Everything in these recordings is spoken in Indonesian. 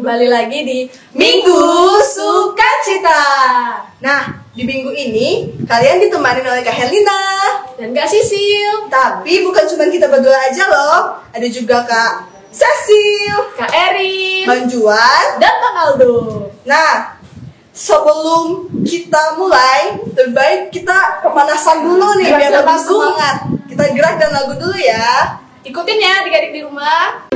kembali lagi di Minggu Sukacita. Nah, di minggu ini kalian ditemani oleh Kak Herlina dan Kak Sisil. Tapi bukan cuma kita berdua aja loh, ada juga Kak Cecil, Kak Erin, Bang Juan, dan Bang Aldo. Nah, sebelum kita mulai, lebih baik kita pemanasan dulu nih biar lebih semangat. Kita gerak dan lagu dulu ya. Ikutin ya adik-adik di rumah.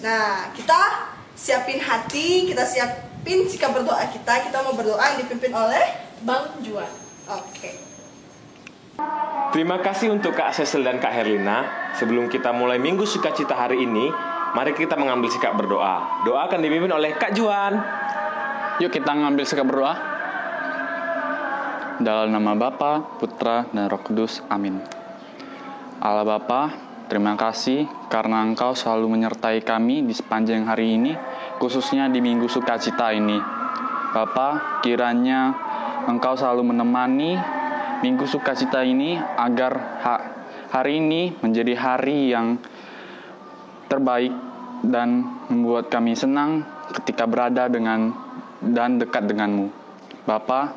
Nah, kita siapin hati, kita siapin sikap berdoa kita. Kita mau berdoa yang dipimpin oleh Bang Juan. Oke. Terima kasih untuk Kak Cecil dan Kak Herlina. Sebelum kita mulai Minggu Sukacita hari ini, mari kita mengambil sikap berdoa. Doa akan dipimpin oleh Kak Juan. Yuk kita mengambil sikap berdoa. Dalam nama Bapa, Putra, dan Roh Kudus. Amin. Allah Bapa, terima kasih karena Engkau selalu menyertai kami di sepanjang hari ini, khususnya di Minggu Sukacita ini. Bapa, kiranya Engkau selalu menemani Minggu Sukacita ini agar hari ini menjadi hari yang terbaik dan membuat kami senang ketika berada dengan dan dekat denganmu. Bapa,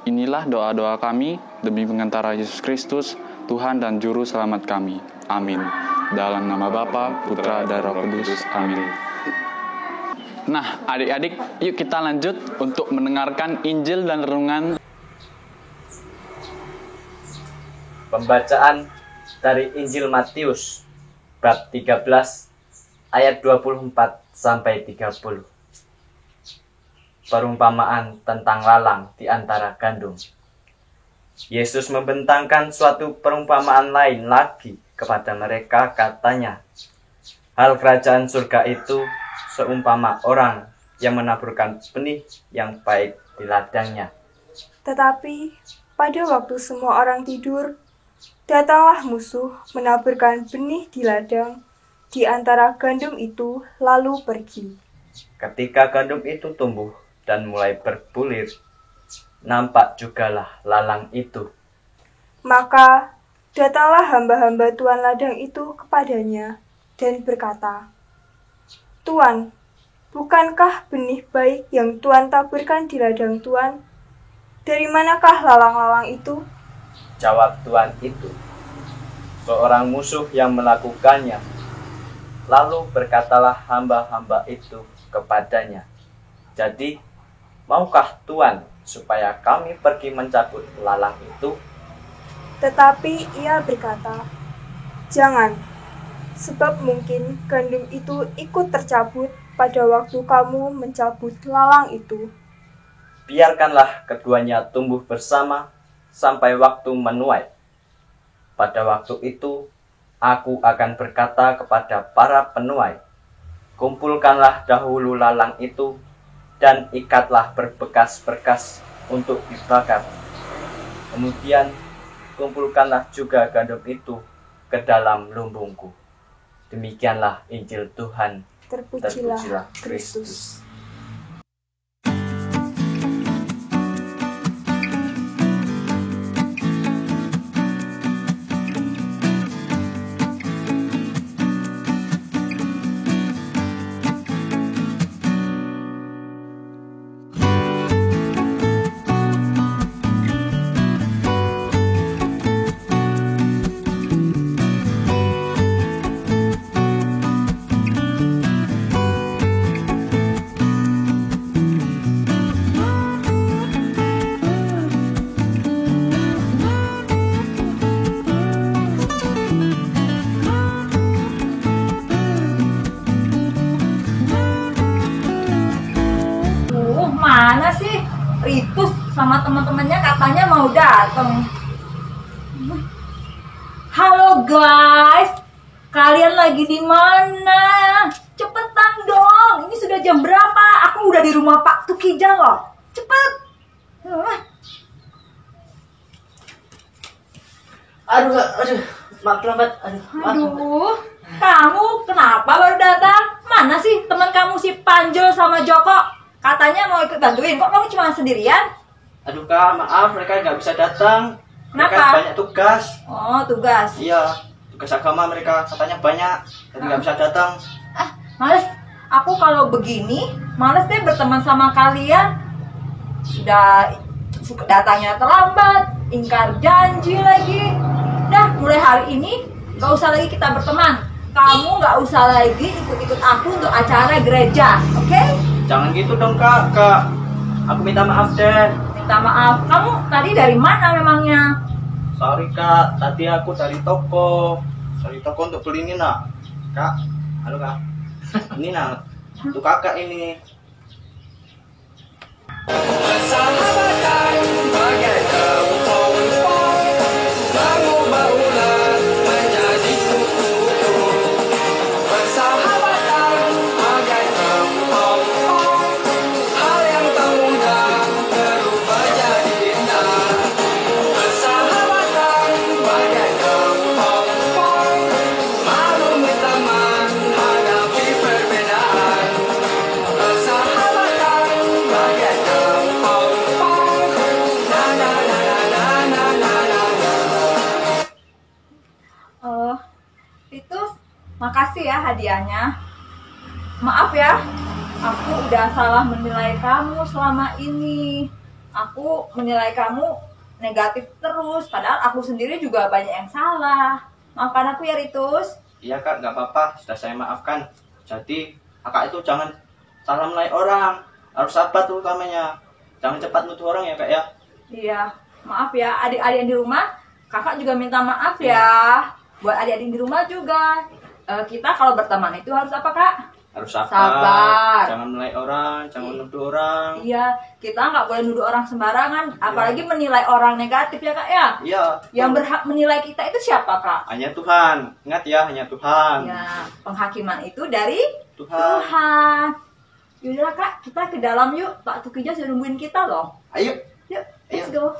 inilah doa-doa kami demi pengantara Yesus Kristus, Tuhan dan Juru Selamat kami. Amin. Dalam nama Bapa, Putra, dan Roh Kudus. Amin. Nah, adik-adik, yuk kita lanjut untuk mendengarkan Injil dan Renungan. Pembacaan dari Injil Matius, bab 13, ayat 24 sampai 30. Perumpamaan tentang lalang di antara gandum. Yesus membentangkan suatu perumpamaan lain lagi kepada mereka, katanya, hal kerajaan surga itu seumpama orang yang menaburkan benih yang baik di ladangnya. Tetapi pada waktu semua orang tidur, datanglah musuh menaburkan benih di ladang di antara gandum itu, lalu pergi. Ketika gandum itu tumbuh dan mulai berbulir, nampak jugalah lalang itu. Maka Datanglah hamba-hamba tuan ladang itu kepadanya dan berkata, "Tuan, bukankah benih baik yang Tuan taburkan di ladang Tuan? Dari manakah lalang-lalang itu?" Jawab tuan itu, "Seorang musuh yang melakukannya." Lalu berkatalah hamba-hamba itu kepadanya, "Jadi, maukah Tuan supaya kami pergi mencabut lalang itu?" Tetapi ia berkata, "Jangan, sebab mungkin gandum itu ikut tercabut pada waktu kamu mencabut lalang itu." Biarkanlah keduanya tumbuh bersama sampai waktu menuai. Pada waktu itu, aku akan berkata kepada para penuai, "Kumpulkanlah dahulu lalang itu dan ikatlah berbekas-berkas untuk dibakar. Kemudian kumpulkanlah juga gandum itu ke dalam lumbungku." Demikianlah Injil Tuhan. Terpujilah Kristus. Mana sih Ritus sama teman-temannya katanya mau datang. Halo guys, kalian lagi di mana? Cepetan dong, ini sudah jam berapa? Aku udah di rumah Pak Tukija loh. Cepet. Aduh, maaf lambat. Aduh, kamu kenapa baru datang? Mana sih teman kamu si Panjol sama Joko? Katanya mau ikut bantuin, kok kamu cuma sendirian? Aduh kak, maaf mereka nggak bisa datang. Mereka Kenapa? banyak tugas. Oh, tugas. Iya, tugas agama mereka katanya banyak, jadi nggak bisa datang. Males, aku kalau begini, males deh berteman sama kalian. Sudah datangnya terlambat, ingkar janji lagi. Dah, mulai hari ini gak usah lagi kita berteman. Kamu gak usah lagi ikut-ikut aku untuk acara gereja, oke? Jangan gitu dong kak. Aku minta maaf deh. Minta maaf, kamu tadi dari mana memangnya? Sorry kak, tadi aku dari toko untuk beli ini nak. Kak, halo kak. Ini nak, untuk kakak ini. Makasih ya hadiahnya. Maaf ya, aku udah salah menilai kamu selama ini. Aku menilai kamu negatif terus, padahal aku sendiri juga banyak yang salah. Maafkan aku ya Ritus. Iya kak, nggak apa-apa, sudah saya maafkan. Jadi kakak itu jangan salah menilai orang, harus sabar tuh utamanya. Jangan cepat nuduh orang ya kak ya. Iya, maaf ya adik-adik di rumah. Kakak juga minta maaf ya. Buat adik-adik di rumah juga. Kita kalau berteman itu harus apa kak? Harus sabar. Sabar. Jangan menilai orang, jangan nuduh orang. Iya, kita nggak boleh nuduh orang sembarangan, apalagi menilai orang negatif ya kak ya. Iya. Yang berhak menilai kita itu siapa kak? Hanya Tuhan. Ingat ya, hanya Tuhan. Ya, penghakiman itu dari Tuhan. Tuhan. Yaudah kak, kita ke dalam yuk. Pak Tukija sudah nungguin kita loh. Ayo. Yuk, let's Ayo. go.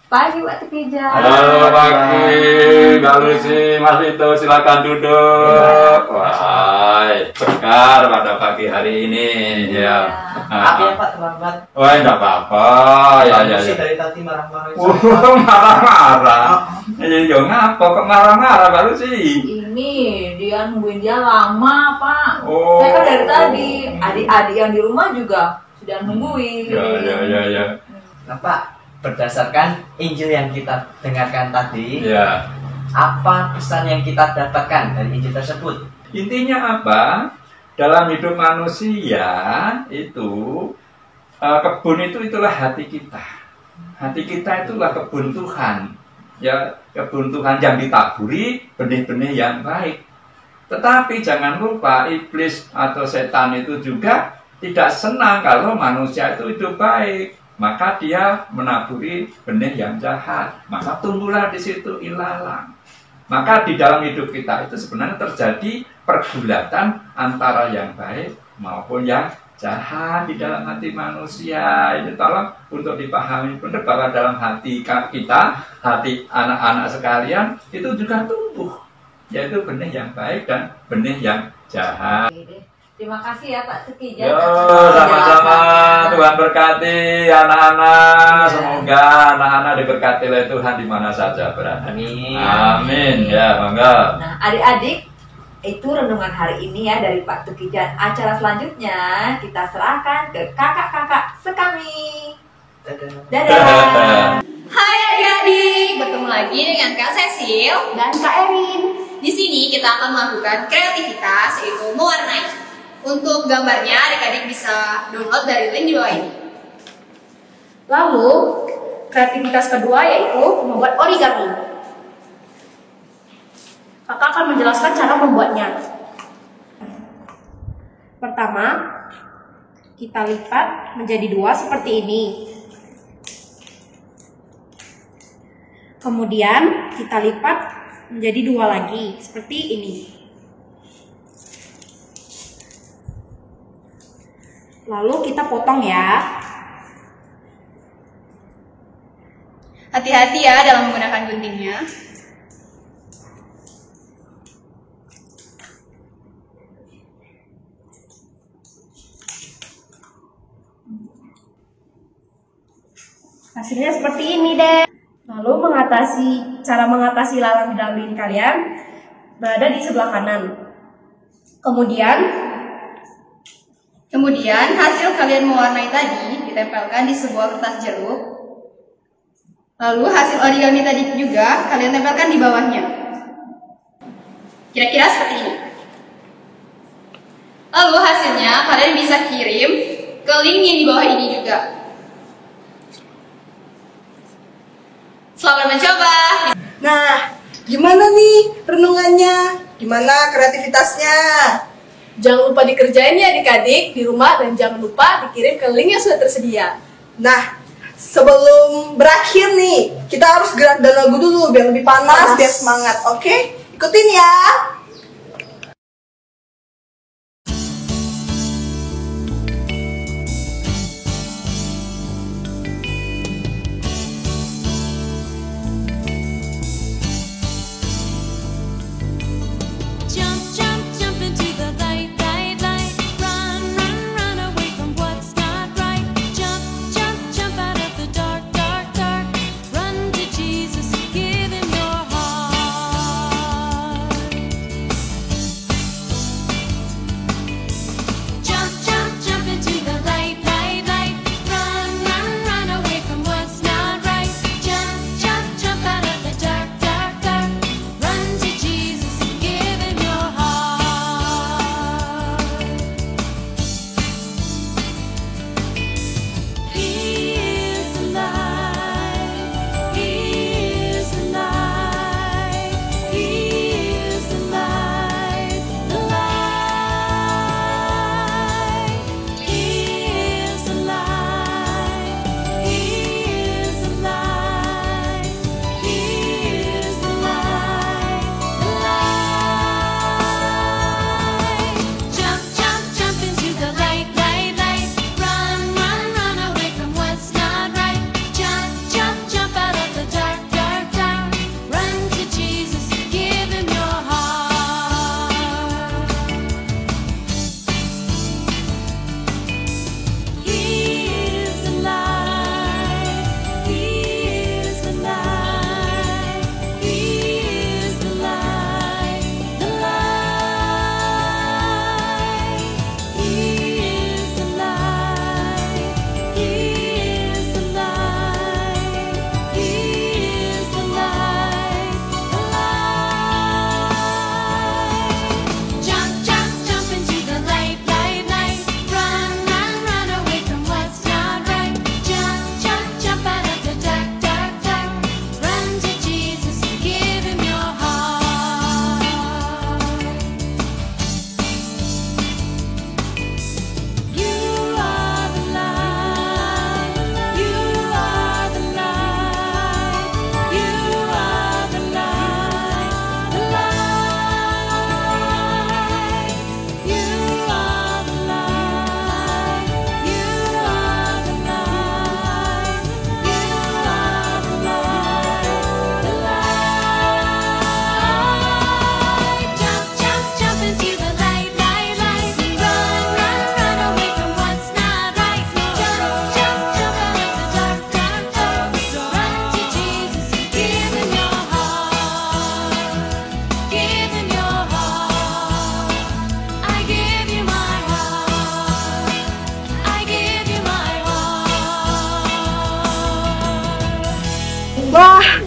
Pagi Pak Tukija. Halo pagi, Mbak Lucy, Mas Vito, silakan duduk. Wah, mulai segar pada pagi hari ini ya. Maaf ya Pak terlambat. Wah, enggak apa-apa. Ya. Dari tadi marah-marah. Marah-marah. Ya ngapa kok marah-marah baru sih? Ini dia nungguin dia lama, Pak. Oh. Saya kan dari tadi. Adik-adik yang di rumah juga sudah nungguin. Ya. Nah Pak, berdasarkan Injil yang kita dengarkan tadi, Ya. apa pesan yang kita dapatkan dari Injil tersebut? Intinya apa? Dalam hidup manusia itu kebun itulah hati kita. Hati kita itulah kebun Tuhan. Ya, kebun Tuhan yang ditaburi benih-benih yang baik. Tetapi jangan lupa iblis atau setan itu juga tidak senang kalau manusia itu hidup baik. Maka dia menaburi benih yang jahat. Maka tumbuhlah di situ ilalang. Maka di dalam hidup kita itu sebenarnya terjadi pergulatan antara yang baik maupun yang jahat di dalam hati manusia. Ini tolong untuk dipahami benar bahwa dalam hati kita, hati anak-anak sekalian itu juga tumbuh, yaitu benih yang baik dan benih yang jahat. Terima kasih ya Pak Seki. Yo, sama-sama. Tuhan berkati anak-anak. Semoga anak-anak diberkati oleh Tuhan di mana saja berada. Amin. Ya, monggo. Nah, adik-adik, itu renungan hari ini ya dari Pak Tukijan. Acara selanjutnya kita serahkan ke kakak-kakak sekami. Dadah. Hai adik-adik, bertemu lagi dengan Kak Cecil dan Kak Erin. Di sini kita akan melakukan kreativitas, yaitu mewarnai. Untuk gambarnya, adik-adik bisa download dari link di bawah ini. Lalu, kreativitas kedua yaitu membuat origami. Kakak akan menjelaskan cara membuatnya. Pertama, kita lipat menjadi dua seperti ini. Kemudian, kita lipat menjadi dua lagi seperti ini. Lalu kita potong ya. Hati-hati ya dalam menggunakan guntingnya. Hasilnya seperti ini deh. Lalu cara mengatasi lalang di dalam diri kalian berada di sebelah kanan. Kemudian hasil kalian mewarnai tadi ditempelkan di sebuah kertas jeruk. Lalu hasil origami tadi juga kalian tempelkan di bawahnya. Kira-kira seperti ini. Lalu hasilnya kalian bisa kirim ke link yang di bawah ini juga. Selamat mencoba. Nah, gimana nih renungannya? Gimana kreativitasnya? Jangan lupa dikerjain ya adik-adik di rumah dan jangan lupa dikirim ke link yang sudah tersedia. Nah, sebelum berakhir nih, kita harus gerak dan lagu dulu biar lebih panas, biar semangat. Oke? Ikutin ya.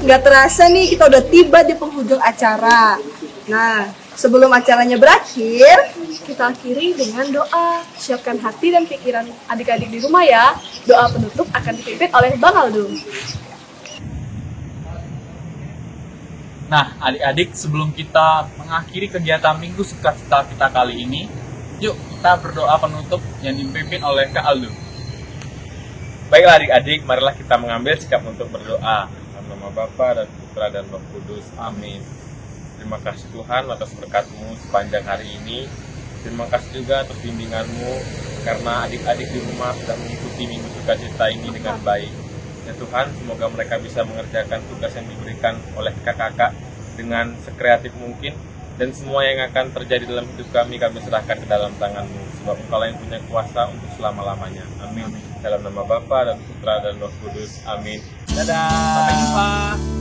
nggak terasa nih kita udah tiba di penghujung acara. Nah, sebelum acaranya berakhir, kita akhiri dengan doa. Siapkan hati dan pikiran adik-adik di rumah ya. Doa penutup akan dipimpin oleh Bang Aldo. Nah, adik-adik, sebelum kita mengakhiri kegiatan Minggu Sukacita kita kali ini, yuk kita berdoa penutup yang dipimpin oleh Kak Aldo. Baiklah adik-adik, marilah kita mengambil sikap untuk berdoa. Dalam nama Bapa dan Putra dan Roh Kudus. Amin. Terima kasih Tuhan atas berkat-Mu sepanjang hari ini. Terima kasih juga atas bimbingan-Mu, karena adik-adik di rumah sudah mengikuti Minggu Sukacita ini dengan baik. Ya Tuhan, semoga mereka bisa mengerjakan tugas yang diberikan oleh kakak-kakak dengan sekreatif mungkin. Dan semua yang akan terjadi dalam hidup kami serahkan ke dalam tangan-Mu. Sebab Engkau yang punya kuasa untuk selama-lamanya. Amin. Dalam nama Bapa dan Putra dan Roh Kudus. Amin. Dadah. Sampai jumpa.